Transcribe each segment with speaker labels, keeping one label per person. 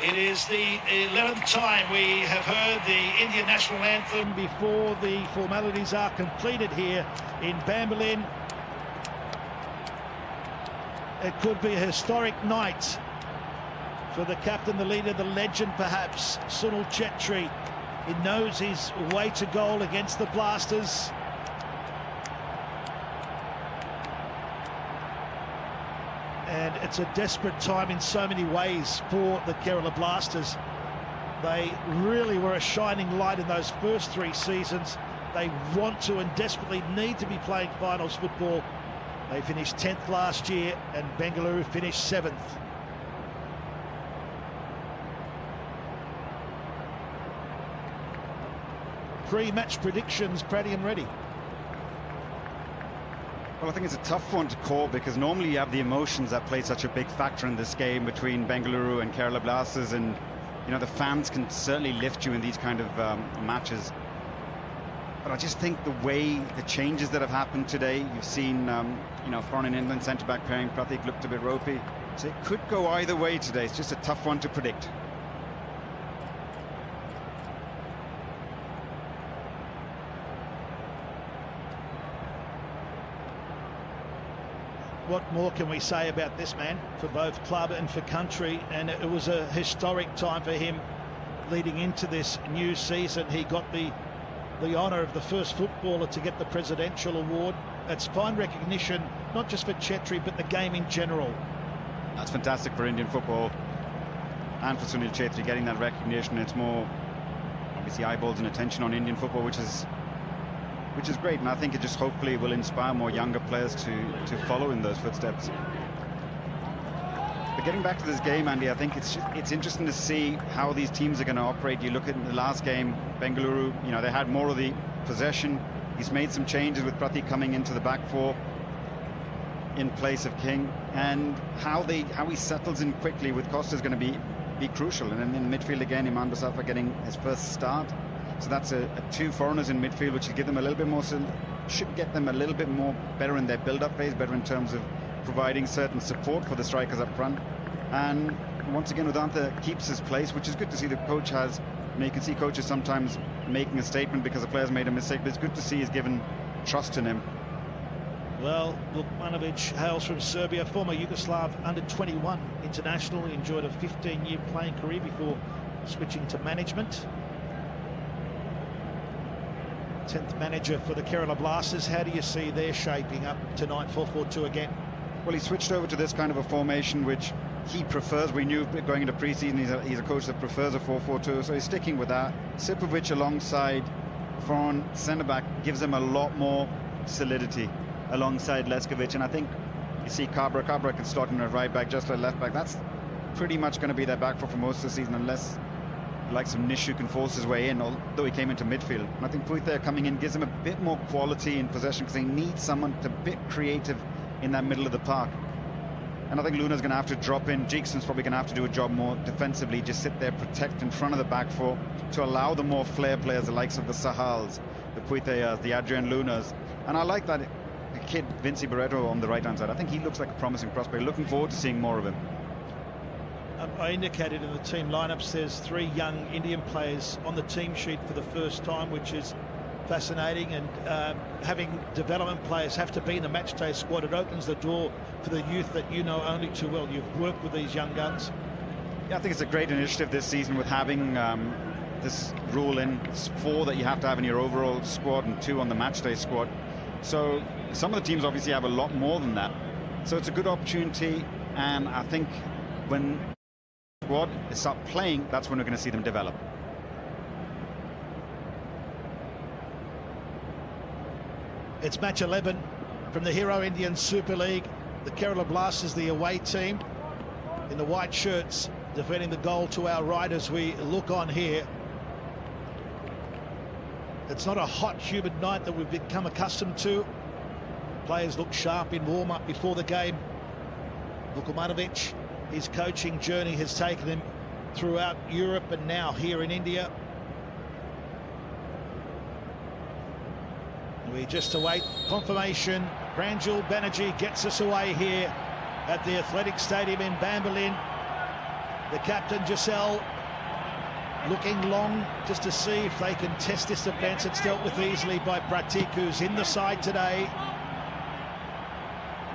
Speaker 1: It is the 11th time we have heard the Indian national anthem before the formalities are completed here in Bangalore. It could be a historic night for the captain, the leader, the legend perhaps, Sunil Chhetri. He knows his way to goal against the Blasters. And it's a desperate time in so many ways for the Kerala Blasters. They really were a shining light in those first 3 seasons. They want to and desperately need to be playing finals football. They finished 10th last year and Bangaluru finished 7th. Pre-match predictions, Praddy and Reddy.
Speaker 2: Well, I think it's a tough one to call because normally you have the emotions that play such a big factor in this game between Bangaluru and Kerala Blasters, and you know the fans can certainly lift you in these kind of matches. But I just think the way the changes that have happened today, you've seen foreign and England centre-back pairing, Pratik looked a bit ropey, so it could go either way today. It's just a tough one to predict.
Speaker 1: What more can we say about this man for both club and for country? And it was a historic time for him leading into this new season. He got the honour of the first footballer to get the Presidential Award. It's fine recognition, not just for Chhetri, but the game in general.
Speaker 2: That's fantastic for Indian football and for Sunil Chhetri getting that recognition. It's more, obviously, eyeballs and attention on Indian football, which is great, and I think it just hopefully will inspire more younger players to follow in those footsteps. But getting back to this game, Andy, I think it's interesting to see how these teams are going to operate. You look at the last game, Bangaluru, they had more of the possession. He's made some changes with Pratik coming into the back four in place of King, and how he settles in quickly with Costa is going to be crucial. And then in midfield again, Iman Basafa getting his first start. So that's 2 foreigners in midfield, which will give them a little bit more, should get them a little bit more better in their build-up phase, better in terms of providing certain support for the strikers up front. And once again, Udanta keeps his place, which is good to see. The coach has, you can see coaches sometimes making a statement because a player's made a mistake, but it's good to see he's given trust in him.
Speaker 1: Well, Lukmanovic hails from Serbia, former Yugoslav under-21 international. He enjoyed a 15-year playing career before switching to management. 10th manager for the Kerala Blasters. How do you see they're shaping up tonight? 4-4-2 again.
Speaker 2: Well, he switched over to this kind of a formation which he prefers. We knew going into pre-season he's a coach that prefers a 4-4-2, so he's sticking with that. Sipovic alongside foreign centre-back gives him a lot more solidity alongside Leskovic, and I think you see Cabra can slot in a right back just like left back. That's pretty much going to be their back four for most of the season, unless like some Nishu can force his way in, although he came into midfield. And I think Puitha coming in gives him a bit more quality in possession because they need someone to bit creative in that middle of the park. And I think Luna's going to have to drop in. Jeekson's probably going to have to do a job more defensively, just sit there, protect in front of the back four to allow the more flair players, the likes of the Sahals, the Puithas, the Adrian Lunas. And I like that kid, Vinci Barreto, on the right-hand side. I think he looks like a promising prospect. Looking forward to seeing more of him.
Speaker 1: I indicated in the team lineups there's 3 young Indian players on the team sheet for the first time, which is fascinating. And having development players have to be in the matchday squad, it opens the door for the youth that you know only too well. You've worked with these young guns.
Speaker 2: Yeah, I think it's a great initiative this season with having this rule in. It's 4 that you have to have in your overall squad and 2 on the matchday squad. So some of the teams obviously have a lot more than that. So it's a good opportunity, and I think when squad start playing, that's when we're going to see them develop.
Speaker 1: It's match 11 from the Hero Indian Super League. The Kerala Blasters, the away team, in the white shirts, defending the goal to our right as we look on here. It's not a hot, humid night that we've become accustomed to. Players look sharp in warm-up before the game. Vukomanovic, his coaching journey has taken him throughout Europe and now here in India. We just await confirmation. Pranjal Banerjee gets us away here at the Athletic Stadium in Bangalore. The captain, Giselle, looking long just to see if they can test this advance. It's dealt with easily by Pratik, who's in the side today.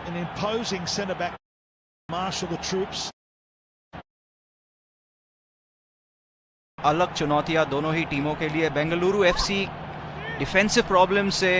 Speaker 1: An imposing centre-back, marshal the troops.
Speaker 3: अलग चुनौतियां दोनों ही टीमों के लिए। Bengaluru FC defensive problem से